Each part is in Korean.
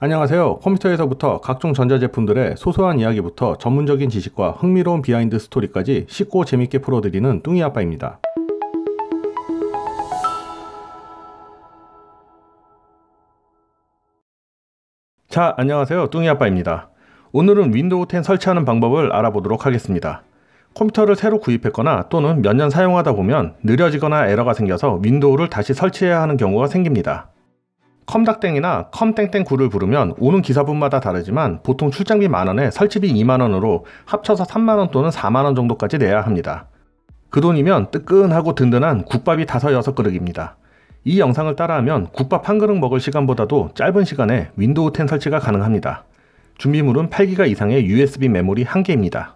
안녕하세요. 컴퓨터에서부터 각종 전자제품들의 소소한 이야기부터 전문적인 지식과 흥미로운 비하인드 스토리까지 쉽고 재밌게 풀어드리는 뚱이아빠입니다. 자, 안녕하세요. 뚱이아빠입니다. 오늘은 윈도우 10 설치하는 방법을 알아보도록 하겠습니다. 컴퓨터를 새로 구입했거나 또는 몇 년 사용하다 보면 느려지거나 에러가 생겨서 윈도우를 다시 설치해야 하는 경우가 생깁니다. 컴닥땡이나 컴땡땡9를 부르면 오는 기사분마다 다르지만 보통 출장비 만원에 설치비 2만원으로 합쳐서 3만원 또는 4만원 정도까지 내야 합니다. 그 돈이면 뜨끈하고 든든한 국밥이 5-6그릇입니다. 이 영상을 따라하면 국밥 한 그릇 먹을 시간보다도 짧은 시간에 윈도우 10 설치가 가능합니다. 준비물은 8기가 이상의 USB 메모리 1개입니다.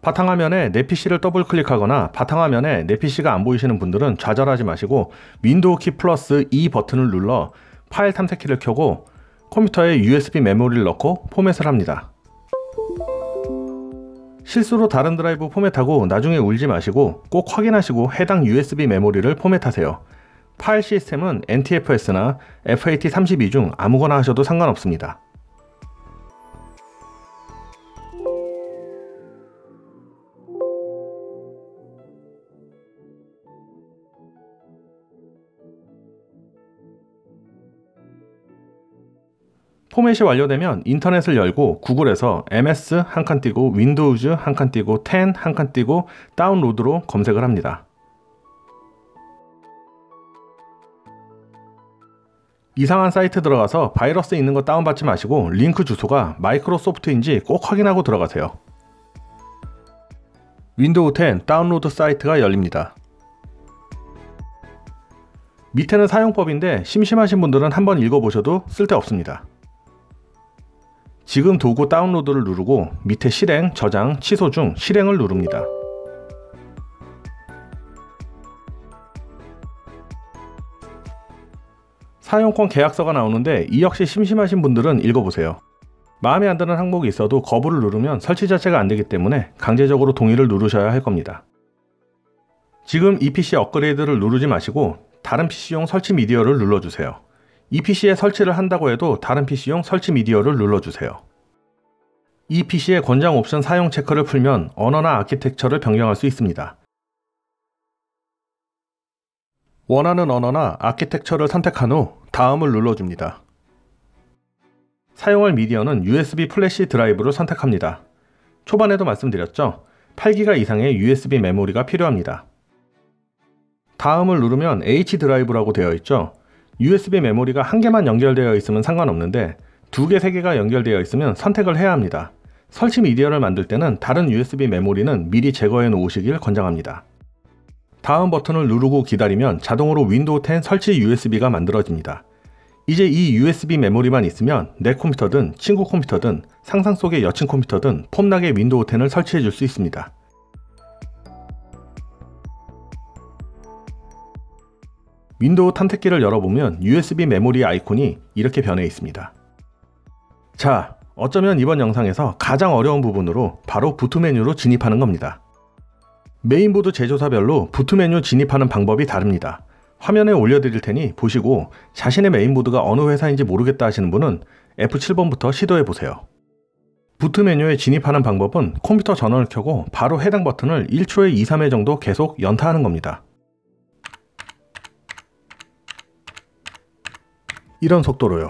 바탕화면에 내 PC를 더블 클릭하거나 바탕화면에 내 PC가 안 보이시는 분들은 좌절하지 마시고 윈도우 키 플러스 E 버튼을 눌러 파일 탐색키를 켜고 컴퓨터에 USB 메모리를 넣고 포맷을 합니다. 실수로 다른 드라이브 포맷하고 나중에 울지 마시고 꼭 확인하시고 해당 USB 메모리를 포맷하세요. 파일 시스템은 NTFS나 FAT32 중 아무거나 하셔도 상관없습니다. 포맷이 완료되면 인터넷을 열고 구글에서 MS 한 칸 띄고 윈도우즈 한 칸 띄고 10 한 칸 띄고 다운로드로 검색을 합니다. 이상한 사이트 들어가서 바이러스 있는 거 다운받지 마시고 링크 주소가 마이크로소프트인지 꼭 확인하고 들어가세요. 윈도우 10 다운로드 사이트가 열립니다. 밑에는 사용법인데 심심하신 분들은 한번 읽어보셔도 쓸데없습니다. 지금 도구 다운로드를 누르고 밑에 실행, 저장, 취소 중 실행을 누릅니다. 사용권 계약서가 나오는데 이 역시 심심하신 분들은 읽어보세요. 마음에 안 드는 항목이 있어도 거부를 누르면 설치 자체가 안되기 때문에 강제적으로 동의를 누르셔야 할 겁니다. 지금 이 PC 업그레이드를 누르지 마시고 다른 PC용 설치 미디어를 눌러주세요. 이 PC에 설치를 한다고 해도 다른 PC용 설치 미디어를 눌러주세요. 이 PC의 권장 옵션 사용 체크를 풀면 언어나 아키텍처를 변경할 수 있습니다. 원하는 언어나 아키텍처를 선택한 후 다음을 눌러줍니다. 사용할 미디어는 USB 플래시 드라이브를 선택합니다. 초반에도 말씀드렸죠? 8기가 이상의 USB 메모리가 필요합니다. 다음을 누르면 H 드라이브라고 되어 있죠? USB 메모리가 한 개만 연결되어 있으면 상관없는데 2개, 3개가 연결되어 있으면 선택을 해야 합니다. 설치 미디어를 만들 때는 다른 USB 메모리는 미리 제거해 놓으시길 권장합니다. 다음 버튼을 누르고 기다리면 자동으로 윈도우 10 설치 USB가 만들어집니다. 이제 이 USB 메모리만 있으면 내 컴퓨터든 친구 컴퓨터든 상상 속의 여친 컴퓨터든 폼나게 윈도우 10을 설치해 줄 수 있습니다. 윈도우 탐색기를 열어보면 USB 메모리 아이콘이 이렇게 변해 있습니다. 자, 어쩌면 이번 영상에서 가장 어려운 부분으로 바로 부트 메뉴로 진입하는 겁니다. 메인보드 제조사별로 부트 메뉴 진입하는 방법이 다릅니다. 화면에 올려드릴 테니 보시고 자신의 메인보드가 어느 회사인지 모르겠다 하시는 분은 F7번부터 시도해보세요. 부트 메뉴에 진입하는 방법은 컴퓨터 전원을 켜고 바로 해당 버튼을 1초에 2-3회 정도 계속 연타하는 겁니다. 이런 속도로요.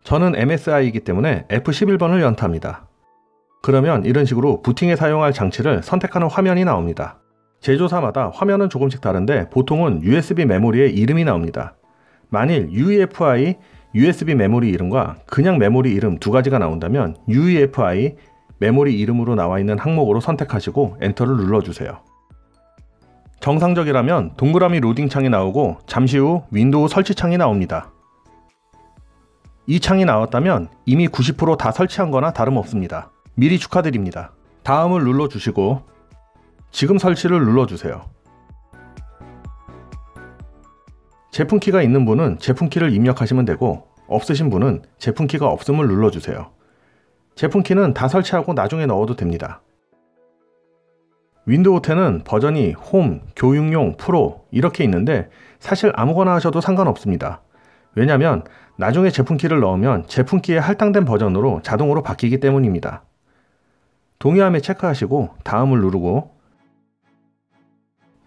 저는 MSI이기 때문에 F11번을 연타합니다. 그러면 이런 식으로 부팅에 사용할 장치를 선택하는 화면이 나옵니다. 제조사마다 화면은 조금씩 다른데 보통은 USB 메모리의 이름이 나옵니다. 만일 UEFI USB 메모리 이름과 그냥 메모리 이름 두 가지가 나온다면 UEFI 메모리 이름으로 나와 있는 항목으로 선택하시고 엔터를 눌러주세요. 정상적이라면 동그라미 로딩 창이 나오고 잠시 후 윈도우 설치 창이 나옵니다. 이 창이 나왔다면 이미 90% 다 설치한 거나 다름없습니다. 미리 축하드립니다. 다음을 눌러주시고 지금 설치를 눌러주세요. 제품키가 있는 분은 제품키를 입력하시면 되고 없으신 분은 제품키가 없음을 눌러주세요. 제품키는 다 설치하고 나중에 넣어도 됩니다. 윈도우 10은 버전이 홈, 교육용, 프로 이렇게 있는데 사실 아무거나 하셔도 상관없습니다. 왜냐면 나중에 제품키를 넣으면 제품키의 할당된 버전으로 자동으로 바뀌기 때문입니다. 동의함에 체크하시고 다음을 누르고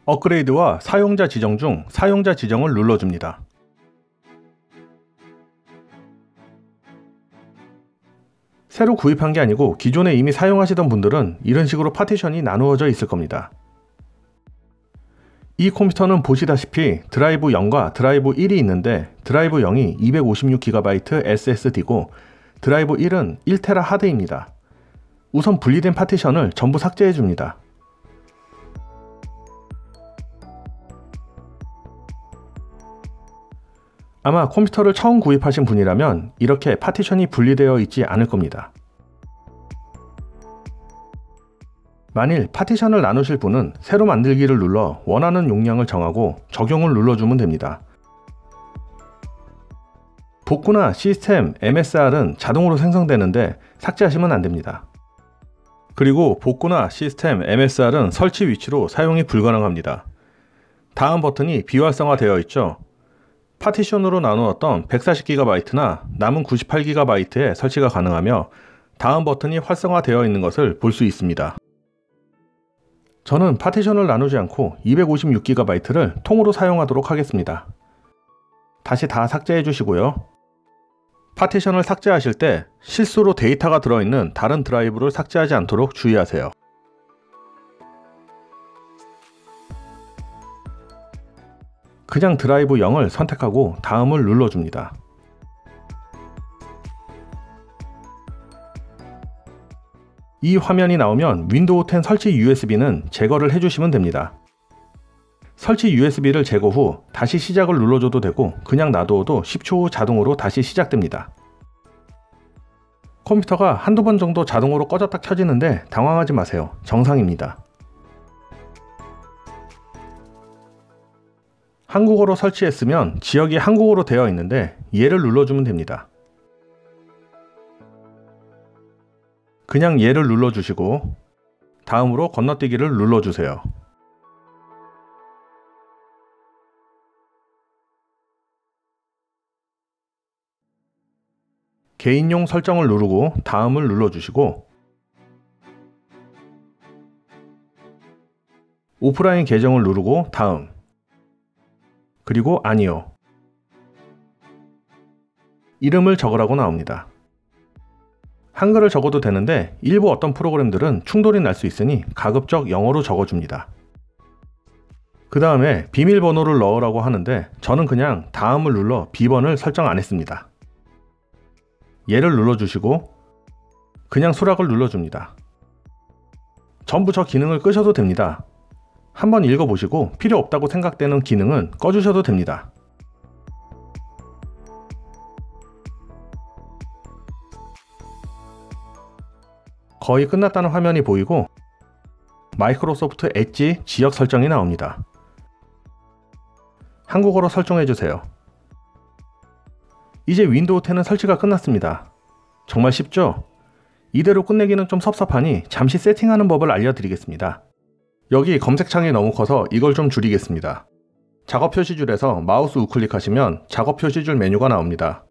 업그레이드와 사용자 지정 중 사용자 지정을 눌러줍니다. 새로 구입한 게 아니고 기존에 이미 사용하시던 분들은 이런 식으로 파티션이 나누어져 있을 겁니다. 이 컴퓨터는 보시다시피 드라이브 0과 드라이브 1이 있는데 드라이브 0이 256GB SSD고 드라이브 1은 1TB 하드입니다. 우선 분리된 파티션을 전부 삭제해 줍니다. 아마 컴퓨터를 처음 구입하신 분이라면 이렇게 파티션이 분리되어 있지 않을 겁니다. 만일 파티션을 나누실 분은 새로 만들기를 눌러 원하는 용량을 정하고 적용을 눌러주면 됩니다. 복구나 시스템, MSR은 자동으로 생성되는데 삭제하시면 안됩니다. 그리고 복구나 시스템, MSR은 설치 위치로 사용이 불가능합니다. 다음 버튼이 비활성화 되어 있죠. 파티션으로 나누었던 140GB나 남은 98GB에 설치가 가능하며 다음 버튼이 활성화되어 있는 것을 볼 수 있습니다. 저는 파티션을 나누지 않고 256GB를 통으로 사용하도록 하겠습니다. 다시 다 삭제해 주시고요. 파티션을 삭제하실 때 실수로 데이터가 들어있는 다른 드라이브를 삭제하지 않도록 주의하세요. 그냥 드라이브 0을 선택하고 다음을 눌러줍니다. 이 화면이 나오면 윈도우 10 설치 USB는 제거를 해주시면 됩니다. 설치 USB를 제거 후 다시 시작을 눌러줘도 되고 그냥 놔두어도 10초 후 자동으로 다시 시작됩니다. 컴퓨터가 한두 번 정도 자동으로 꺼졌다 켜지는데 당황하지 마세요. 정상입니다. 한국어로 설치했으면 지역이 한국어로 되어 있는데 얘를 눌러주면 됩니다. 그냥 얘를 눌러주시고 다음으로 건너뛰기를 눌러주세요. 개인용 설정을 누르고 다음을 눌러주시고 오프라인 계정을 누르고 다음 그리고 아니요. 이름을 적으라고 나옵니다. 한글을 적어도 되는데 일부 어떤 프로그램들은 충돌이 날 수 있으니 가급적 영어로 적어줍니다. 그 다음에 비밀번호를 넣으라고 하는데 저는 그냥 다음을 눌러 비번을 설정 안 했습니다. 얘를 눌러주시고 그냥 수락을 눌러줍니다. 전부 저 기능을 끄셔도 됩니다. 한번 읽어보시고 필요 없다고 생각되는 기능은 꺼주셔도 됩니다. 거의 끝났다는 화면이 보이고 마이크로소프트 엣지 지역 설정이 나옵니다. 한국어로 설정해주세요. 이제 윈도우 10은 설치가 끝났습니다. 정말 쉽죠? 이대로 끝내기는 좀 섭섭하니 잠시 세팅하는 법을 알려드리겠습니다. 여기 검색창이 너무 커서 이걸 좀 줄이겠습니다. 작업 표시줄에서 마우스 우클릭하시면 작업 표시줄 메뉴가 나옵니다.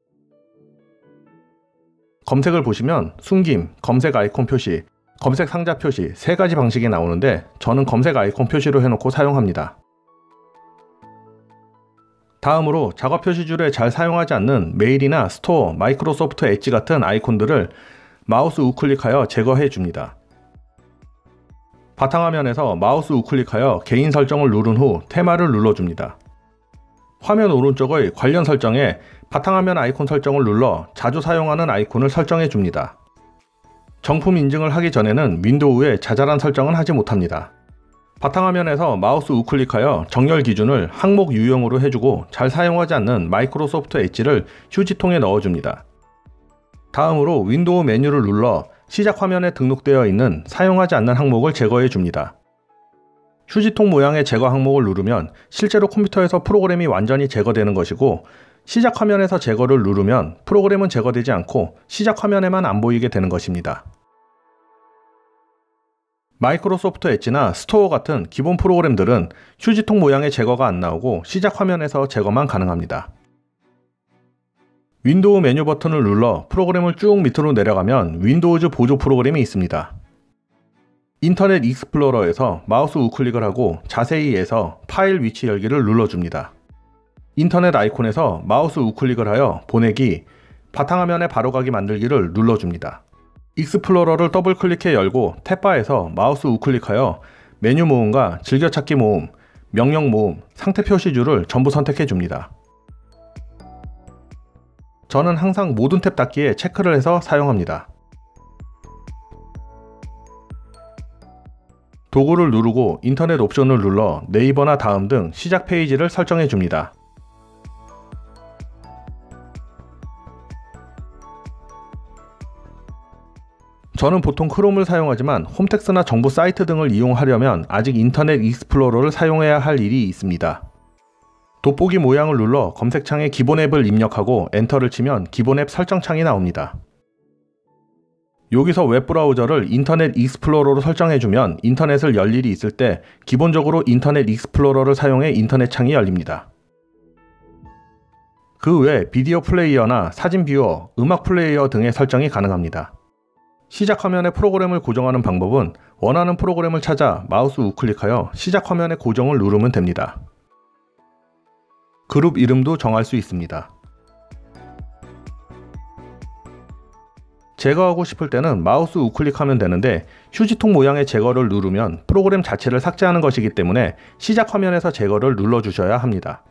검색을 보시면 숨김, 검색 아이콘 표시, 검색 상자 표시 세 가지 방식이 나오는데 저는 검색 아이콘 표시로 해놓고 사용합니다. 다음으로 작업 표시줄에 잘 사용하지 않는 메일이나 스토어, 마이크로소프트 엣지 같은 아이콘들을 마우스 우클릭하여 제거해 줍니다. 바탕화면에서 마우스 우클릭하여 개인 설정을 누른 후 테마를 눌러줍니다. 화면 오른쪽의 관련 설정에 바탕화면 아이콘 설정을 눌러 자주 사용하는 아이콘을 설정해 줍니다. 정품 인증을 하기 전에는 윈도우에 자잘한 설정은 하지 못합니다. 바탕화면에서 마우스 우클릭하여 정렬 기준을 항목 유형으로 해주고 잘 사용하지 않는 마이크로소프트 엣지를 휴지통에 넣어줍니다. 다음으로 윈도우 메뉴를 눌러 시작 화면에 등록되어 있는 사용하지 않는 항목을 제거해 줍니다. 휴지통 모양의 제거 항목을 누르면 실제로 컴퓨터에서 프로그램이 완전히 제거되는 것이고 시작 화면에서 제거를 누르면 프로그램은 제거되지 않고 시작 화면에만 안 보이게 되는 것입니다. 마이크로소프트 엣지나 스토어 같은 기본 프로그램들은 휴지통 모양의 제거가 안 나오고 시작 화면에서 제거만 가능합니다. 윈도우 메뉴 버튼을 눌러 프로그램을 쭉 밑으로 내려가면 윈도우즈 보조 프로그램이 있습니다. 인터넷 익스플로러에서 마우스 우클릭을 하고 자세히에서 파일 위치 열기를 눌러줍니다. 인터넷 아이콘에서 마우스 우클릭을 하여 보내기, 바탕화면에 바로가기 만들기를 눌러줍니다. 익스플로러를 더블 클릭해 열고 탭바에서 마우스 우클릭하여 메뉴 모음과 즐겨찾기 모음, 명령 모음, 상태 표시줄을 전부 선택해 줍니다. 저는 항상 모든 탭 닫기에 체크를 해서 사용합니다. 도구를 누르고 인터넷 옵션을 눌러 네이버나 다음 등 시작 페이지를 설정해 줍니다. 저는 보통 크롬을 사용하지만 홈택스나 정부 사이트 등을 이용하려면 아직 인터넷 익스플로러를 사용해야 할 일이 있습니다. 돋보기 모양을 눌러 검색창에 기본 앱을 입력하고 엔터를 치면 기본 앱 설정창이 나옵니다. 여기서 웹브라우저를 인터넷 익스플로러로 설정해주면 인터넷을 열 일이 있을 때 기본적으로 인터넷 익스플로러를 사용해 인터넷 창이 열립니다. 그 외 비디오 플레이어나 사진 뷰어, 음악 플레이어 등의 설정이 가능합니다. 시작 화면에 프로그램을 고정하는 방법은 원하는 프로그램을 찾아 마우스 우클릭하여 시작 화면의 고정을 누르면 됩니다. 그룹 이름도 정할 수 있습니다. 제거하고 싶을 때는 마우스 우클릭하면 되는데 휴지통 모양의 제거를 누르면 프로그램 자체를 삭제하는 것이기 때문에 시작 화면에서 제거를 눌러주셔야 합니다.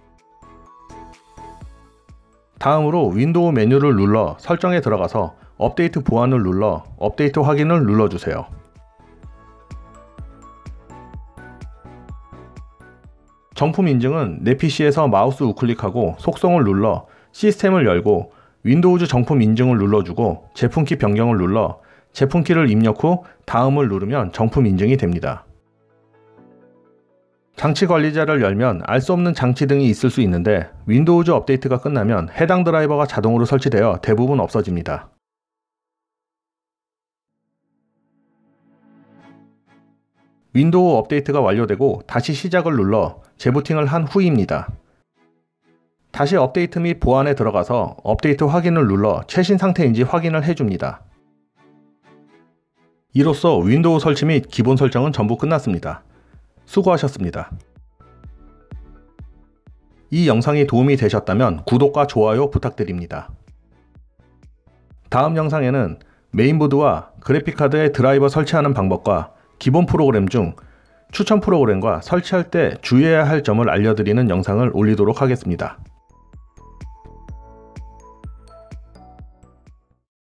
다음으로 윈도우 메뉴를 눌러 설정에 들어가서 업데이트 보안을 눌러 업데이트 확인을 눌러주세요. 정품 인증은 내 PC에서 마우스 우클릭하고 속성을 눌러 시스템을 열고 윈도우즈 정품 인증을 눌러주고 제품키 변경을 눌러 제품키를 입력 후 다음을 누르면 정품 인증이 됩니다. 장치 관리자를 열면 알 수 없는 장치 등이 있을 수 있는데 윈도우즈 업데이트가 끝나면 해당 드라이버가 자동으로 설치되어 대부분 없어집니다. 윈도우 업데이트가 완료되고 다시 시작을 눌러 재부팅을 한 후입니다. 다시 업데이트 및 보안에 들어가서 업데이트 확인을 눌러 최신 상태인지 확인을 해줍니다. 이로써 윈도우 설치 및 기본 설정은 전부 끝났습니다. 수고하셨습니다. 이 영상이 도움이 되셨다면 구독과 좋아요 부탁드립니다. 다음 영상에는 메인보드와 그래픽카드의 드라이버 설치하는 방법과 기본 프로그램 중 추천 프로그램과 설치할 때 주의해야 할 점을 알려드리는 영상을 올리도록 하겠습니다.